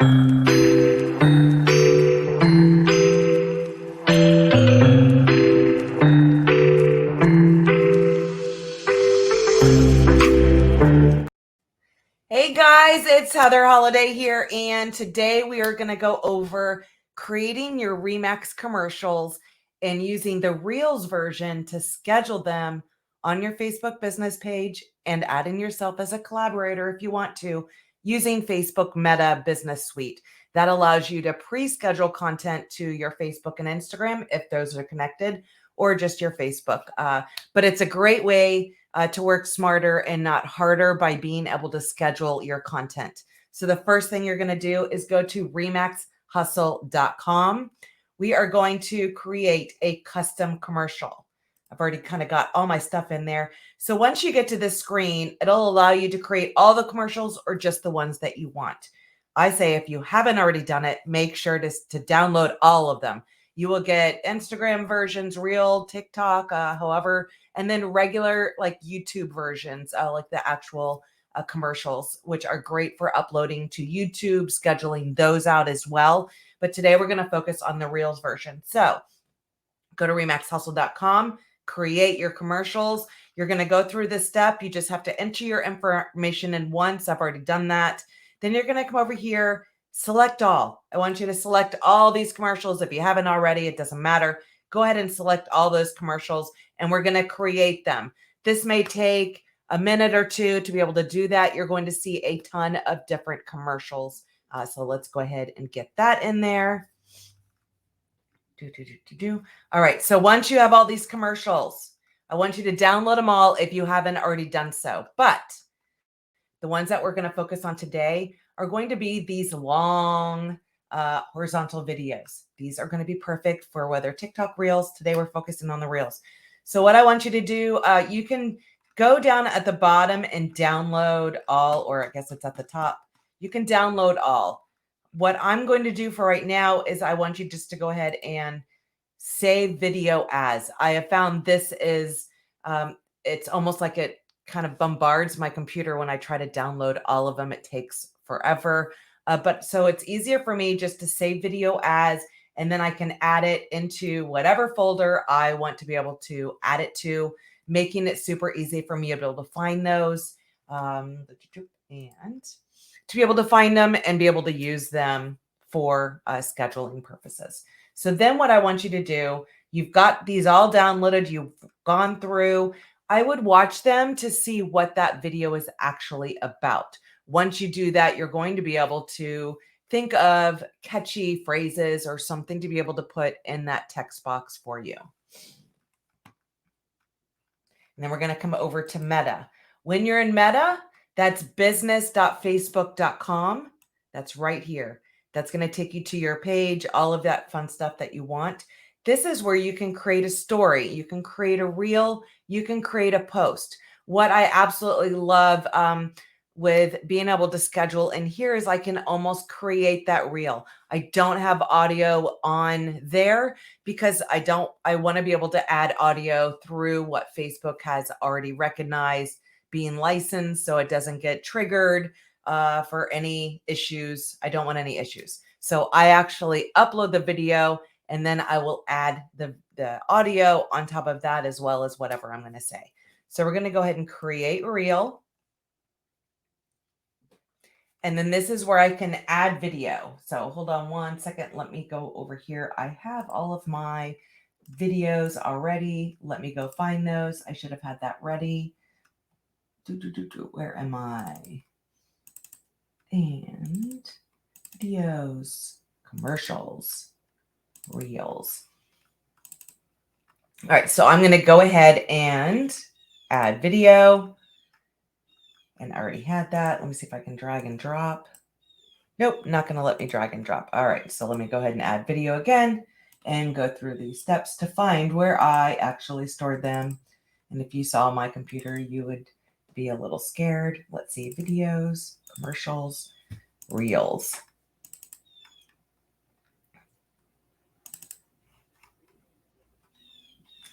Hey guys, it's Heather Holiday here, and today we are going to go over creating your REMAX commercials and using the Reels version to schedule them on your Facebook business page and adding yourself as a collaborator if you want to, using Facebook Meta Business Suite. That allows you to pre-schedule content to your Facebook and Instagram if those are connected, or just your Facebook. But it's a great way to work smarter and not harder by being able to schedule your content. So the first thing you're going to do is go to remaxhustle.com. We are going to create a custom commercial. I've already kind of got all my stuff in there. So once you get to this screen, it'll allow you to create all the commercials or just the ones that you want. I say if you haven't already done it, make sure to download all of them. You will get Instagram versions, Reel, TikTok, however, and then regular like YouTube versions, like the actual commercials, which are great for uploading to YouTube, scheduling those out as well. But today we're going to focus on the Reels version. So go to remaxhustle.com, create your commercials. You're going to go through this step. You just have to enter your information in once. I've already done that. Then you're going to come over here, select all. I want you to select all these commercials. If you haven't already, it doesn't matter. Go ahead and select all those commercials, and we're going to create them. This may take a minute or two to be able to do that. You're going to see a ton of different commercials. So let's go ahead and get that in there. All right. So once you have all these commercials, I want you to download them all if you haven't already done so. But the ones that we're going to focus on today are going to be these long horizontal videos. These are going to be perfect for whether TikTok Reels. Today we're focusing on the Reels. So what I want you to do, you can go down at the bottom and download all, or I guess it's at the top. You can download all. What I'm going to do for right now is I want you just to go ahead and save video as. I have found this is, it's almost like it kind of bombards my computer when I try to download all of them. It takes forever. But so it's easier for me just to save video as, and then I can add it into whatever folder I want to be able to add it to, making it super easy for me to be able to find those and to be able to find them and be able to use them for scheduling purposes. So then what I want you to do, you've got these all downloaded, you've gone through. I would watch them to see what that video is actually about. Once you do that, you're going to be able to think of catchy phrases or something to be able to put in that text box for you. And then we're going to come over to Meta. When you're in Meta, that's business.facebook.com. That's right here. That's going to take you to your page, all of that fun stuff that you want. This is where you can create a story. You can create a reel. You can create a post. What I absolutely love with being able to schedule in here is I can almost create that reel. I don't have audio on there because I want to be able to add audio through what Facebook has already recognized being licensed, so it doesn't get triggered for any issues. I don't want any issues. So I actually upload the video, and then I will add the audio on top of that, as well as whatever I'm going to say. So we're going to go ahead and create reel. And then this is where I can add video. So hold on one second. Let me go over here. I have all of my videos already. Let me go find those. I should have had that ready. Where am I? And videos, commercials, reels. All right, so I'm going to go ahead and add video. And I already had that. Let me see if I can drag and drop. Nope, not going to let me drag and drop. All right, so let me go ahead and add video again and go through these steps to find where I actually stored them. And if you saw my computer, you would be a little scared. Let's see, videos, commercials, reels.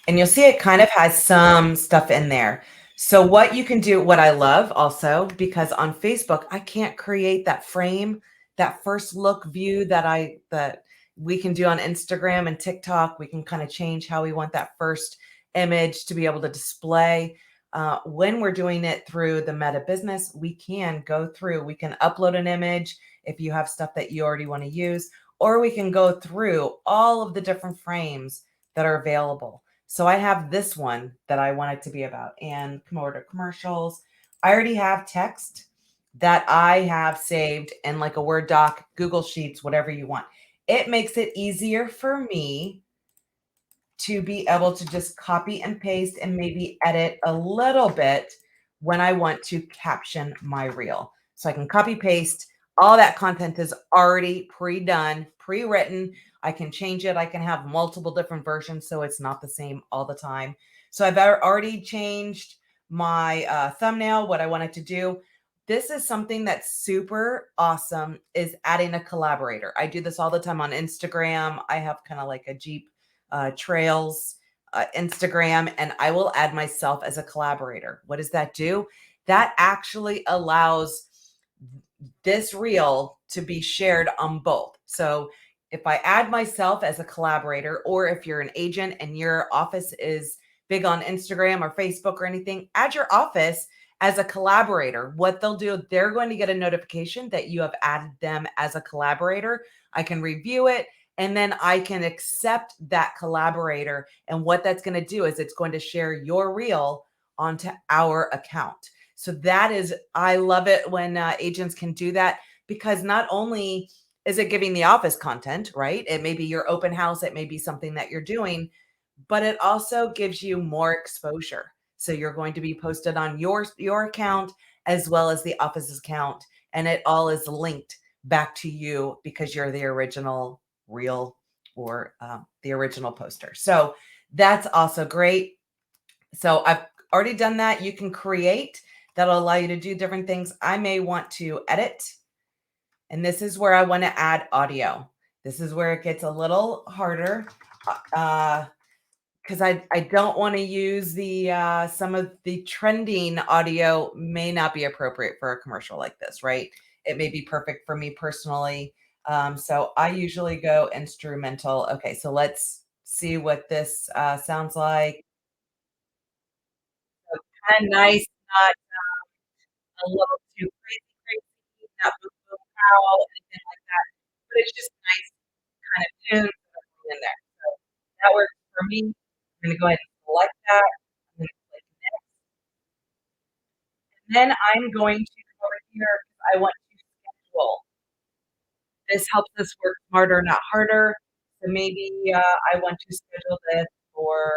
And you'll see it kind of has some stuff in there. So what you can do, what I love also, because on Facebook, I can't create that frame that first look view that we can do on Instagram and TikTok. We can kind of change how we want that first image to be able to display. When we're doing it through the Meta Business, we can go through, we can upload an image if you have stuff that you already want to use, or we can go through all of the different frames that are available. So I have this one that I want it to be about, and come over to commercials. I already have text that I have saved in like a Word doc, Google Sheets, whatever you want. It makes it easier for me to be able to just copy and paste and maybe edit a little bit when I want to caption my reel. So I can copy paste. All that content is already pre-done, pre-written. I can change it. I can have multiple different versions so it's not the same all the time. So I've already changed my thumbnail, what I wanted to do. This is something that's super awesome, is adding a collaborator. I do this all the time on Instagram. I have kind of like a Jeep Trails Instagram, and I will add myself as a collaborator. What does that do? That actually allows this reel to be shared on both. So if I add myself as a collaborator, or if you're an agent and your office is big on Instagram or Facebook or anything, add your office as a collaborator. What they'll do, they're going to get a notification that you have added them as a collaborator. I can review it, and then I can accept that collaborator. And what that's going to do is it's going to share your reel onto our account. So that is, I love it when agents can do that, because not only is it giving the office content, right? It may be your open house, it may be something that you're doing, but it also gives you more exposure. So you're going to be posted on your account as well as the office's account, and it all is linked back to you because you're the original reel, or the original poster. So that's also great. So I've already done that. You can create. That'll allow you to do different things. I may want to edit, and this is where I want to add audio. This is where it gets a little harder, because I don't want to use the some of the trending audio may not be appropriate for a commercial like this, right? It may be perfect for me personally. So I usually go instrumental. Okay, so let's see what this sounds like. So kind of nice, not a little too crazy, crazy, not boom, boom, pow, anything like that. But it's just nice kind of tunes in there. So that works for me. I'm gonna go ahead and select that. I'm gonna click next. And then I'm going to come over here. I want to schedule. This helps us work smarter, not harder. So maybe I want to schedule this for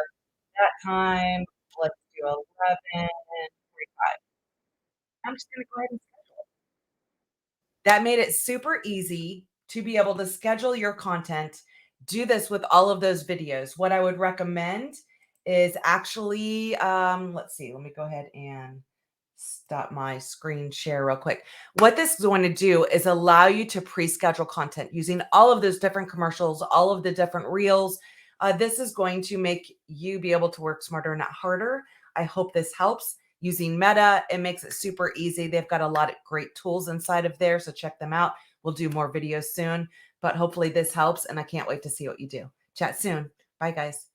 that time. Let's do 11:45. I'm just gonna go ahead and schedule it. That made it super easy to be able to schedule your content. Do this with all of those videos. What I would recommend is actually, let's see, let me go ahead and stop my screen share real quick. What this is going to do is allow you to pre-schedule content using all of those different commercials, all of the different reels. This is going to make you be able to work smarter, not harder. I hope this helps. Using Meta, it makes it super easy. They've got a lot of great tools inside of there, so check them out. We'll do more videos soon, but hopefully this helps, and I can't wait to see what you do. Chat soon. Bye, guys.